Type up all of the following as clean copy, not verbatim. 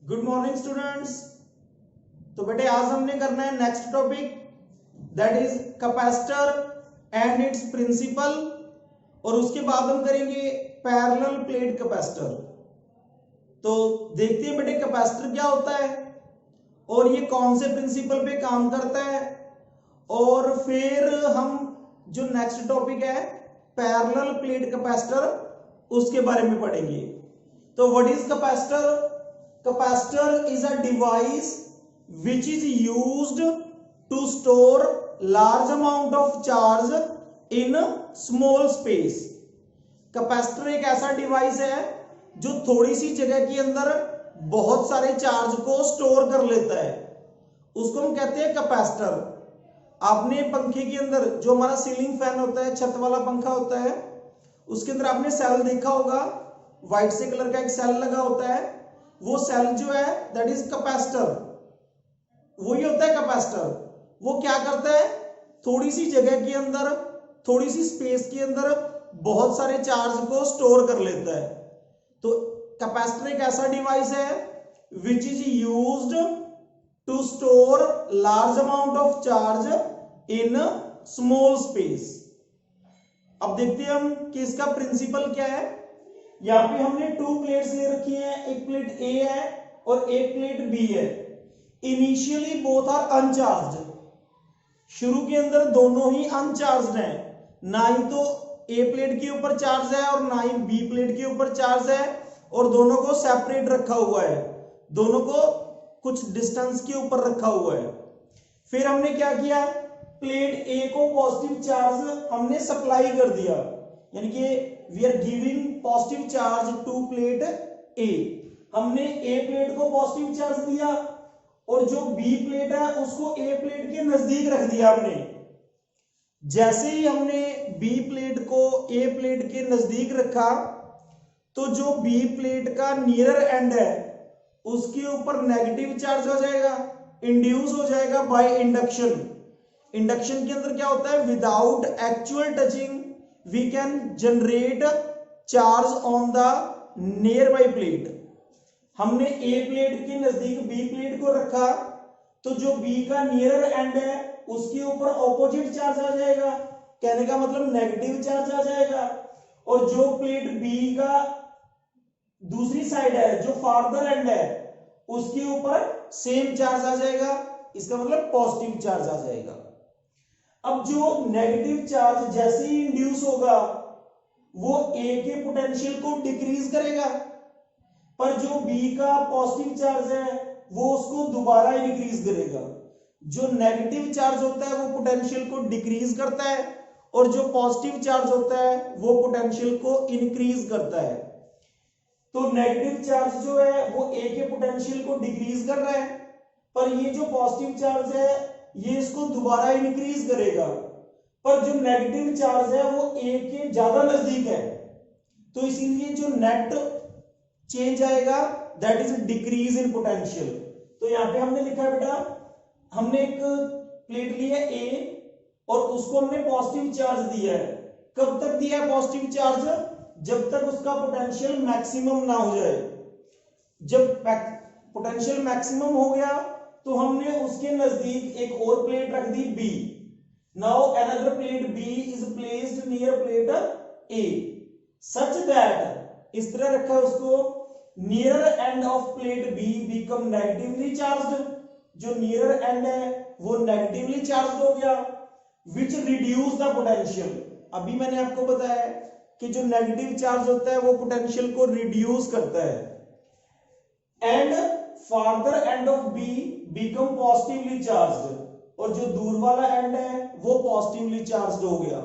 Good morning students. तो बेटे आज हमने करना है next topic that is capacitor and its principle, और उसके बाद हम करेंगे पैरेलल प्लेट कैपेसिटर। तो देखते हैं बेटे कैपेसिटर क्या होता है और ये कौन से प्रिंसिपल पे काम करता है, और फिर हम जो नेक्स्ट टॉपिक है पैरेलल प्लेट कैपेसिटर उसके बारे में पढ़ेंगे। तो what is capacitor? Capacitor is a device which is used to store large amount of charge in small space. Capacitor एक ऐसा डिवाइस है जो थोड़ी सी जगह के अंदर बहुत सारे चार्ज को स्टोर कर लेता है, उसको हम कहते हैं कैपेसिटर। आपने पंखे के अंदर जो हमारा सीलिंग फैन होता है, छत वाला पंखा होता है, उसके अंदर आपने सेल देखा होगा, व्हाइट से कलर का एक सेल लगा होता है, वो सेल जो है दैट इज कैपेसिटर। वही होता है कैपेसिटर। वो क्या करता है, थोड़ी सी जगह के अंदर, थोड़ी सी स्पेस के अंदर बहुत सारे चार्ज को स्टोर कर लेता है। तो कैपेसिटर एक ऐसा डिवाइस है which is used to store large amount of charge in small space. अब देखते हैं हम कि इसका प्रिंसिपल क्या है। यहां पे हमने टू प्लेट्स ले रखी हैं, एक प्लेट ए है और एक प्लेट बी है। Initially both are uncharged. शुरू के अंदर दोनों ही अनचार्ज्ड हैं, ना ही तो ए प्लेट के ऊपर चार्ज है और ना ही बी प्लेट के ऊपर चार्ज है, और दोनों को सेपरेट रखा हुआ है, दोनों को कुछ डिस्टेंस के ऊपर रखा हुआ है। फिर हमने क्या किया, प्लेट ए को पॉजिटिव चार्ज हमने सप्लाई कर दिया, यानी कि we are giving positive charge to plate A. हमने ए प्लेट को पॉजिटिव चार्ज दिया और जो बी प्लेट है उसको ए प्लेट के नजदीक रख दिया हमने। जैसे ही हमने बी प्लेट को ए प्लेट के नजदीक रखा तो जो बी प्लेट का नियरर एंड है उसके ऊपर नेगेटिव चार्ज हो जाएगा, इंड्यूस हो जाएगा बाय इंडक्शन। इंडक्शन के अंदर क्या होता है, without actual touching we can generate charge on the nearby plate। हमने A प्लेट के नजदीक B प्लेट को रखा तो जो B का नियरर एंड है उसके ऊपर ऑपोजिट चार्ज आ जाएगा, कहने का मतलब नेगेटिव चार्ज आ जाएगा, और जो प्लेट B का दूसरी साइड है जो फार्दर एंड है उसके ऊपर सेम चार्ज आ जाएगा, इसका मतलब पॉजिटिव चार्ज आ जाएगा। अब जो नेगेटिव चार्ज जैसे ही इंड्यूस होगा वो ए के पोटेंशियल को डिक्रीज करेगा, पर जो बी का पॉजिटिव चार्ज है वो उसको दोबारा इंक्रीज करेगा। जो नेगेटिव चार्ज होता है वो पोटेंशियल को डिक्रीज करता है और जो पॉजिटिव चार्ज होता है वो पोटेंशियल को इंक्रीज करता है। तो नेगेटिव चार्ज जो है वो ए के पोटेंशियल को डिक्रीज कर रहा है, पर ये जो पॉजिटिव चार्ज है ये इसको दोबारा इंक्रीज करेगा, पर जो नेगेटिव चार्ज है वो ए के ज्यादा नजदीक है, तो इसीलिए जो नेट चेंज आएगा that is decrease in potential. तो यहां पे हमने लिखा है बेटा, हमने एक प्लेट ली है ए और उसको हमने पॉजिटिव चार्ज दिया है। कब तक दिया है पॉजिटिव चार्ज? जब तक उसका पोटेंशियल मैक्सिमम ना हो जाए। जब पोटेंशियल मैक्सिमम हो गया तो हमने उसके नजदीक एक और प्लेट रख दी B. Now another plate B is placed near plate A such that, इस तरह रखा उसको, near end of plate B become negatively charged. जो नियर एंड है वो नेगेटिवली चार्ज्ड हो गया, विच रिड्यूस द पोटेंशियल। अभी मैंने आपको बताया कि जो नेगेटिव चार्ज होता है वो पोटेंशियल को रिड्यूस करता है। And farther end of B become positively charged, और जो दूर वाला एंड है वो पॉजिटिवली चार्ज्ड हो गया।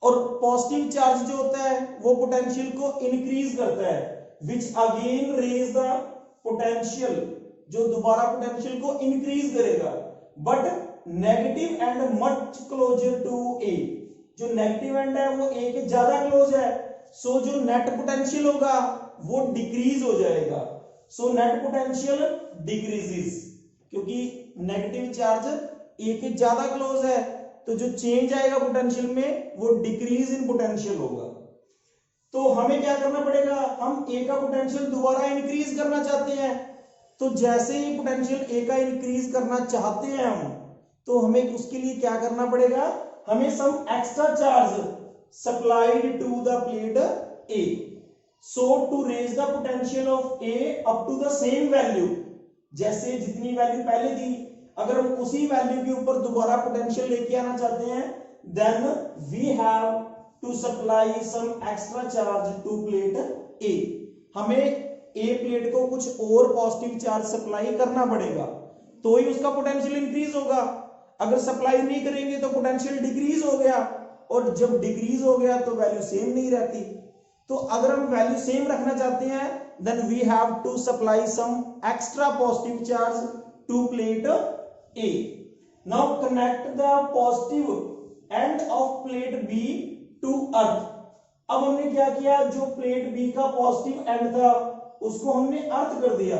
और पॉजिटिव चार्ज जो होता है वो पोटेंशियल को इंक्रीज करता है, which again raise the potential, जो दोबारा पोटेंशियल को इंक्रीज करेगा। But negative end much closer to A, जो नेगेटिव एंड है वो A के ज्यादा क्लोज है, सो जो नेट पोटेंशियल होगा वो डिक्रीज हो जाएगा। सो नेट पोटेंशियल डिक्रीजेस, क्योंकि नेगेटिव चार्ज ए के ज्यादा क्लोज है तो जो चेंज आएगा पोटेंशियल में वो डिक्रीज इन पोटेंशियल होगा। तो हमें क्या करना पड़ेगा, हम ए का पोटेंशियल दोबारा इंक्रीज करना चाहते हैं तो जैसे ही पोटेंशियल ए का इंक्रीज करना चाहते हैं हम, तो हमें उसके लिए क्या करना पड़ेगा, हमें some extra charge supplied to the plate A, so to raise the potential of A up to the same value, जैसे जितनी वैल्यू पहले थी अगर हम उसी वैल्यू के ऊपर दोबारा पोटेंशियल लेके आना चाहते हैं, then we have to supply some extra charge to plate A, हमें ए प्लेट को कुछ और पॉजिटिव चार्ज सप्लाई करना पड़ेगा, तो ही उसका पोटेंशियल इंक्रीज होगा। अगर सप्लाई नहीं करेंगे तो पोटेंशियल डिक्रीज हो गया, और जब डिक्रीज हो गया तो वैल्यू सेम नहीं रहती। तो अगर हम वैल्यू सेम रखना चाहते हैं, then we have to supply some extra positive charge to plate A. Now connect the positive end of plate B to earth. अब हमने क्या किया, जो प्लेट बी का पॉजिटिव एंड था उसको हमने अर्थ कर दिया।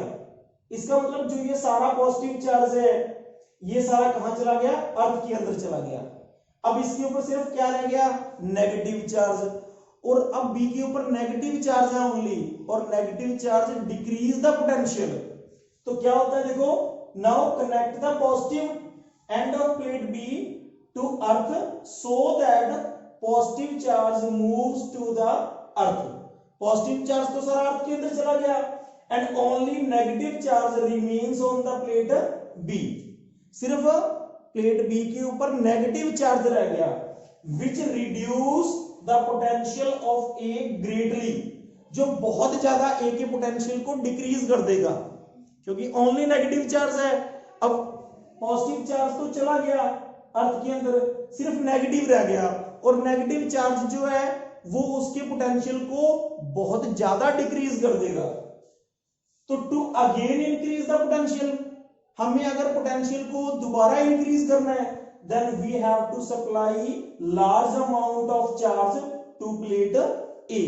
इसका मतलब जो ये सारा पॉजिटिव चार्ज है ये सारा कहां चला गया, अर्थ के अंदर चला गया। अब इसके ऊपर सिर्फ क्या रह गया, नेगेटिव चार्ज, और अब बी के ऊपर नेगेटिव चार्ज है ओनली, और negative charge decrease the potential. तो क्या होता है देखो, now connect the positive end of plate B to earth so that positive charge moves to the earth. Positive charge तो सारा अर्थ के अंदर चला गया, and only negative charge remains on the plate B. सिर्फ प्लेट बी के ऊपर negative charge रह गया, which reduce the potential of A greatly, जो बहुत ज्यादा ए के पोटेंशियल को डिक्रीज कर देगा, क्योंकि ओनली नेगेटिव चार्ज है। अब पॉजिटिव चार्ज तो चला गया अर्थ के अंदर, सिर्फ नेगेटिव रह गया, और नेगेटिव चार्ज जो है वो उसके पोटेंशियल को बहुत ज्यादा डिक्रीज कर देगा। तो to again increase the potential, हमें अगर पोटेंशियल को दोबारा इंक्रीज करना है, then we have to supply large amount of charge to plate A।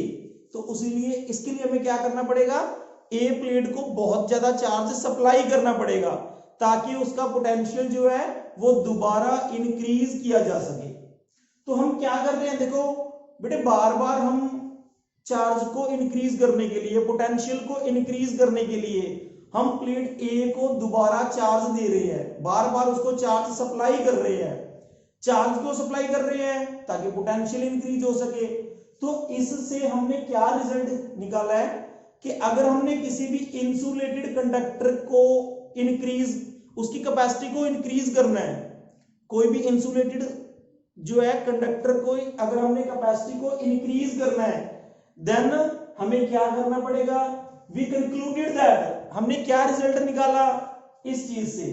तो उसीलिए इसके लिए हमें क्या करना पड़ेगा, A प्लेट को बहुत ज्यादा चार्ज सप्लाई करना पड़ेगा, ताकि उसका पोटेंशियल जो है वो दोबारा इंक्रीज किया जा सके। तो हम क्या कर रहे हैं, देखो बेटे, बार बार हम चार्ज को इंक्रीज करने के लिए, पोटेंशियल को इंक्रीज करने के लिए हम प्लेट ए को दोबारा चार्ज दे रहे हैं, बार बार उसको चार्ज सप्लाई कर रहे हैं। चार्ज को सप्लाई कर रहे हैं ताकि पोटेंशियल इंक्रीज हो सके। तो इससे हमने क्या रिजल्ट निकाला है कि अगर हमने किसी भी इंसुलेटेड कंडक्टर को इंक्रीज, उसकी कैपेसिटी को इंक्रीज करना है, कोई भी इंसुलेटेड जो है कंडक्टर को अगर हमने कैपेसिटी को इंक्रीज करना है, देन हमें क्या करना पड़ेगा, वी कंक्लूडेड दैट, हमने क्या रिजल्ट निकाला इस चीज से।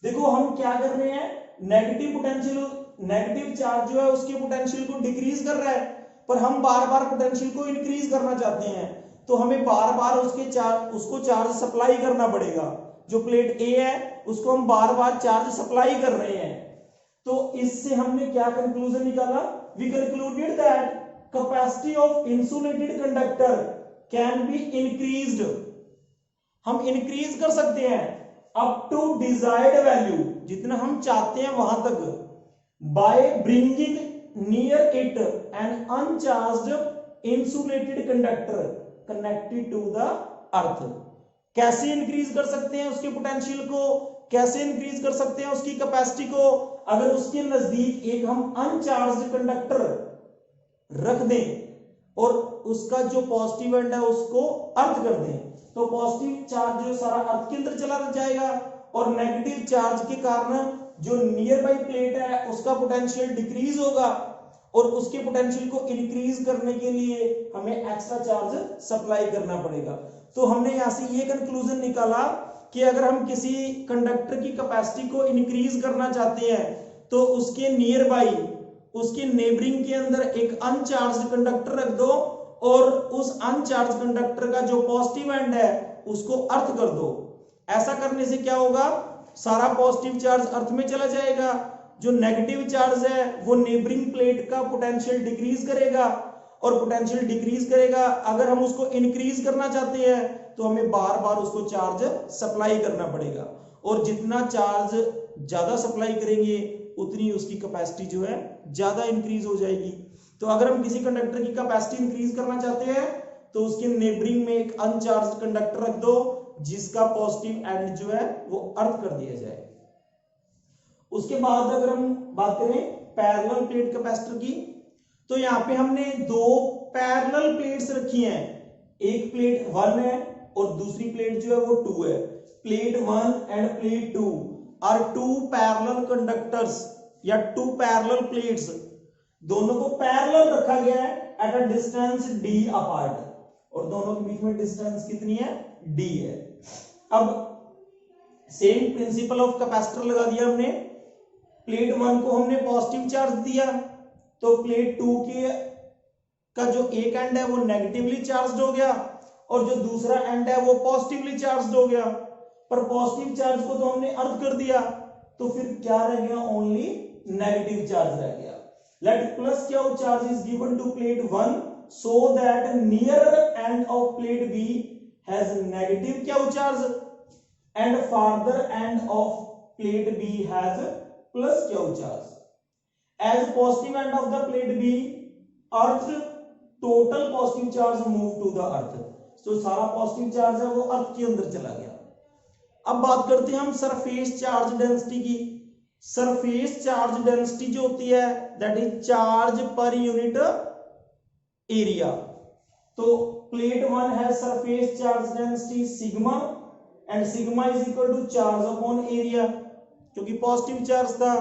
देखो हम क्या कर रहे हैं, नेगेटिव पोटेंशियल, नेगेटिव चार्ज जो है उसके पोटेंशियल को डिक्रीज कर रहा है, पर हम बार बार पोटेंशियल को इंक्रीज करना चाहते हैं, तो हमें बार बार उसको चार्ज सप्लाई करना पड़ेगा। जो प्लेट ए है उसको हम बार बार चार्ज सप्लाई कर रहे हैं। तो इससे हमने क्या कंक्लूजन निकाला, we concluded that capacity of insulated conductor can be increased, हम इंक्रीज कर सकते हैं अप टू डिजायर्ड वैल्यू, जितना हम चाहते हैं वहां तक, by bringing near it an uncharged insulated conductor connected to the earth. कैसे इंक्रीज कर सकते हैं उसके पोटेंशियल को, कैसे इंक्रीज कर सकते हैं उसकी कैपेसिटी को, अगर उसके नजदीक एक हम अनचार्ज्ड कंडक्टर रख दें और उसका जो पॉजिटिव एंड है उसको अर्थ कर दें, तो पॉजिटिव चार्ज जो सारा अर्थ के अंदर चला जाएगा, और नेगेटिव चार्ज के कारण जो नियर बाई प्लेट है उसका पोटेंशियल डिक्रीज होगा, और उसके पोटेंशियल को इंक्रीज करने के लिए हमें एक्स्ट्रा चार्ज सप्लाई करना पड़ेगा। तो हमने यहां से ये कंक्लूजन निकाला कि अगर हम किसी कंडक्टर की कैपेसिटी को इंक्रीज करना चाहते हैं, तो उसके नियर बाई, उसके नेबरिंग के अंदर एक अनचार्ज्ड कंडक्टर रख दो, और उस अनचार्ज कंडक्टर का जो पॉजिटिव एंड है उसको अर्थ कर दो। ऐसा करने से क्या होगा, सारा पॉजिटिव चार्ज अर्थ में चला जाएगा, जो नेगेटिव चार्ज है वो नेबरिंग प्लेट का पोटेंशियल डिक्रीज करेगा, और पोटेंशियल डिक्रीज करेगा। अगर हम उसको इंक्रीज करना चाहते हैं तो हमें बार बार उसको चार्ज सप्लाई करना पड़ेगा, और जितना चार्ज ज्यादा सप्लाई करेंगे उतनी उसकी कैपेसिटी जो है ज्यादा इंक्रीज हो जाएगी। तो अगर हम किसी कंडक्टर की कैपेसिटी इंक्रीज करना चाहते हैं तो उसके नेबरिंग में एक अनचार्ज कंडक्टर रख दो, जिसका पॉजिटिव एंड जो है वो अर्थ कर दिया जाए। उसके बाद अगर हम बात करें पैरेलल प्लेट कैपेसिटर की, तो यहाँ पे हमने दो पैरेलल प्लेट्स रखी हैं, एक प्लेट 1 है और दूसरी प्लेट जो है वो 2 है। Plate 1 and plate 2 are two parallel conductors या टू पैरेलल प्लेट्स, दोनों को पैरेलल रखा गया है at a distance d apart, और दोनों के बीच में डिस्टेंस कितनी है, d है। अब सेम प्रिंसिपल ऑफ कैपेसिटर लगा दिया हमने। प्लेट 1 को हमने पॉजिटिव चार्ज दिया, तो प्लेट 2 के का जो एक एंड है वो नेगेटिवली चार्ज्ड हो गया और जो दूसरा एंड है वो पॉजिटिवली चार्ज्ड हो गया। पर पॉजिटिव चार्ज को तो हमने अर्थ कर दिया, तो फिर क्या रह गया, ओनली नेगेटिव चार्ज रह गया। Let plus Q charge is given to plate 1 so that nearer end of plate B has negative Q charge and farther end of plate B has plus Q charge. As positive end of the plate B, earth total positive charge move to the earth. तो सारा positive charge है वो अर्थ के अंदर चला गया। अब बात करते हैं हम सरफेस चार्ज डेंसिटी की। सरफेस चार्ज डेंसिटी जो होती है that is charge per unit area. तो प्लेट 1 है surface charge density sigma and sigma is equal to charge upon area, क्योंकि पॉजिटिव चार्ज था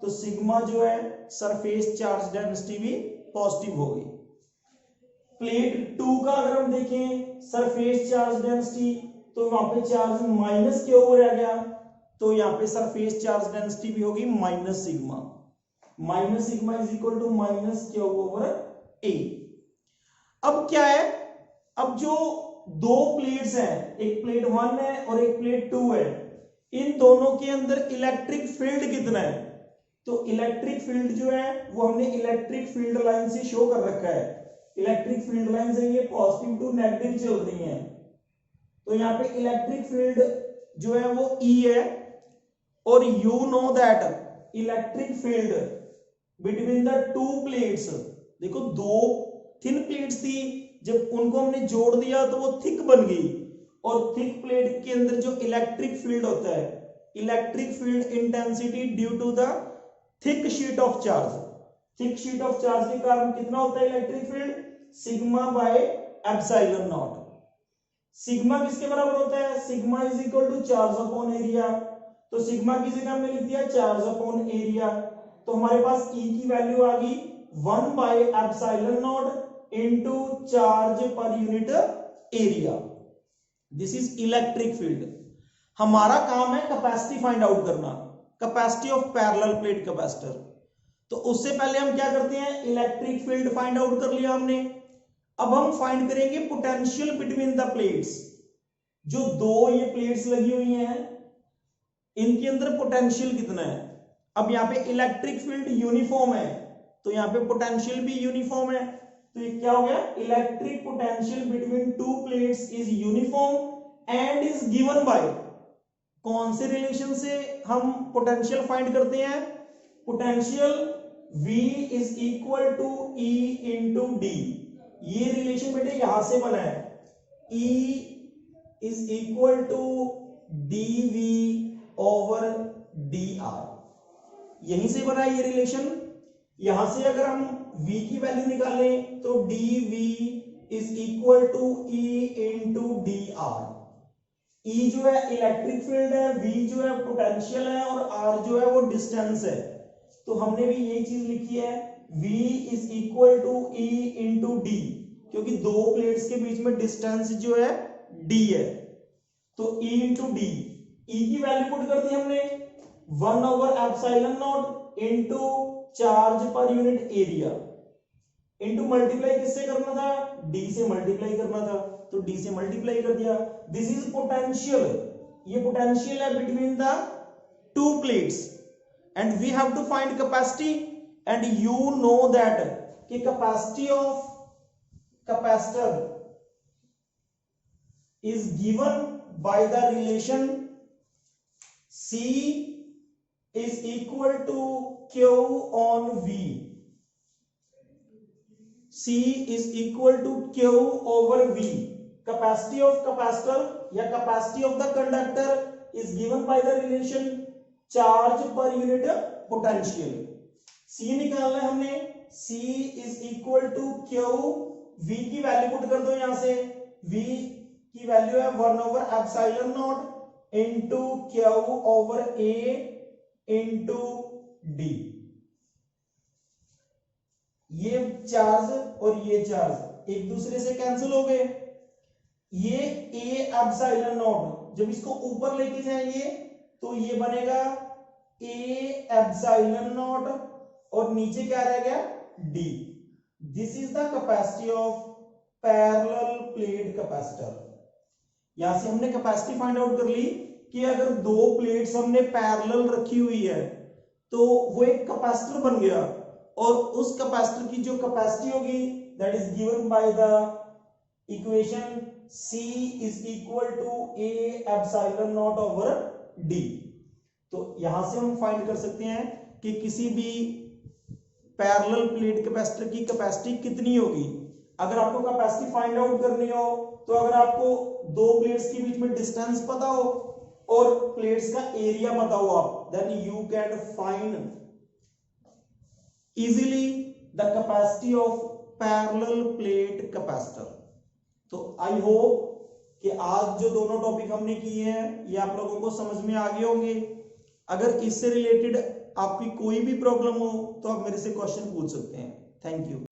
तो सिग्मा जो है सरफेस चार्ज डेंसिटी भी पॉजिटिव होगी। प्लेट 2 का अगर हम देखें सरफेस चार्ज डेंसिटी, तो वहां पे चार्ज माइनस क्यू रह गया, तो यहाँ पे सरफेस चार्ज डेंसिटी भी होगी minus sigma. Minus sigma is equal to minus Q over A. अब क्या है, अब जो दो प्लेट्स हैं, एक प्लेट 1 है और एक प्लेट 2 है, इन दोनों के अंदर इलेक्ट्रिक फील्ड कितना है, तो इलेक्ट्रिक फील्ड जो है वो हमने इलेक्ट्रिक फील्ड लाइन से शो कर रखा है। इलेक्ट्रिक फील्ड लाइन से ये पॉजिटिव टू नेगेटिव चल रही है, तो यहाँ पे इलेक्ट्रिक फील्ड जो है वो E है, और you know that electric field between the two plates, देखो दो थिन प्लेट्स थी, जब उनको हमने जोड़ दिया तो वो थिक बन गई, और थिक प्लेट के अंदर जो इलेक्ट्रिक फील्ड होता है, electric field intensity due to the thick sheet of charge, thick sheet of charge के कारण कितना होता है electric field, sigma by epsilon naught. Sigma किसके बराबर होता है, sigma is equal to charge upon area, तो सिग्मा की जगह हमने लिख दिया चार्ज अपॉन एरिया, तो हमारे पास E की वैल्यू आ गई 1 bye epsilon not into charge per unit area. This is electric field. हमारा काम है कैपेसिटी फाइंड आउट करना, capacity of parallel plate capacitor. तो उससे पहले हम क्या करते हैं, इलेक्ट्रिक फील्ड फाइंड आउट कर लिया हमने। अब हम फाइंड करेंगे पोटेंशियल बिटवीन द प्लेट्स। जो दो ये प्लेट्स लगी हुई हैं इनके अंदर पोटेंशियल कितना है। अब यहाँ पे इलेक्ट्रिक फील्ड यूनिफॉर्म है, तो यहाँ पे पोटेंशियल भी यूनिफॉर्म है, तो ये क्या हो गया, electric potential between two plates is uniform and is given by, कौन से रिलेशन से हम पोटेंशियल फाइंड करते हैं, potential V is equal to E into D. ये रिलेशन बेटे यहां से बना है, E is equal to dV over dr, यहीं से बना है ये रिलेशन। यहां से अगर हम V की वैल्यू निकालें तो dV is equal to E into dr। E जो है इलेक्ट्रिक फील्ड है, V जो है पोटेंशियल है और R जो है वो डिस्टेंस है, तो हमने भी यही चीज लिखी है V is equal to E into D, क्योंकि दो प्लेट्स के बीच में डिस्टेंस जो है D है, तो E इंटू डी। E की वैल्यू पुट कर दी हमने 1 over epsilon not into charge per unit area, into multiply किससे करना था, D से मल्टीप्लाई करना था, तो D से मल्टीप्लाई कर दिया। दिस इज पोटेंशियल, ये पोटेंशियल है between the two plates and we have to find capacity, and you know that कि capacity of capacitor is given by the relation C is equal to Q on V. C is equal to Q over V. Capacity of capacitor या capacity of the conductor is given by the relation charge per unit potential. C निकालना है हमने, C is equal to Q, V की value put कर दो यहां से, V की वैल्यू है one by epsilon naught into Q over A into D। ये चार्ज और ये चार्ज एक दूसरे से कैंसिल हो गए। ये A एप्सिलॉन नॉट जब इसको ऊपर लेके जाएंगे तो ये बनेगा A एप्सिलॉन नॉट और नीचे क्या रह गया D। This is the capacity of parallel plate capacitor. यहां से हमने कैपेसिटी फाइंड आउट कर ली कि अगर दो प्लेट्स हमने पैरेलल रखी हुई है तो वो एक कैपेसिटर बन गया, और उस कैपेसिटर की जो कैपेसिटी होगी that is given by the equation C is equal to A epsilon naught over D। तो यहां से हम फाइंड कर सकते हैं कि किसी भी पैरेलल प्लेट कैपेसिटर की कैपेसिटी कितनी होगी। अगर आपको कैपेसिटी फाइंड आउट करनी हो तो अगर आपको दो प्लेट्स के बीच में डिस्टेंस पता हो और प्लेट्स का एरिया पता हो आप, then you can find easily the capacity of parallel plate capacitor. तो आई होप कि आज जो दोनों टॉपिक हमने किए हैं ये आप लोगों को समझ में आ गए होंगे। अगर इससे रिलेटेड आपकी कोई भी प्रॉब्लम हो तो आप मेरे से क्वेश्चन पूछ सकते हैं। Thank you.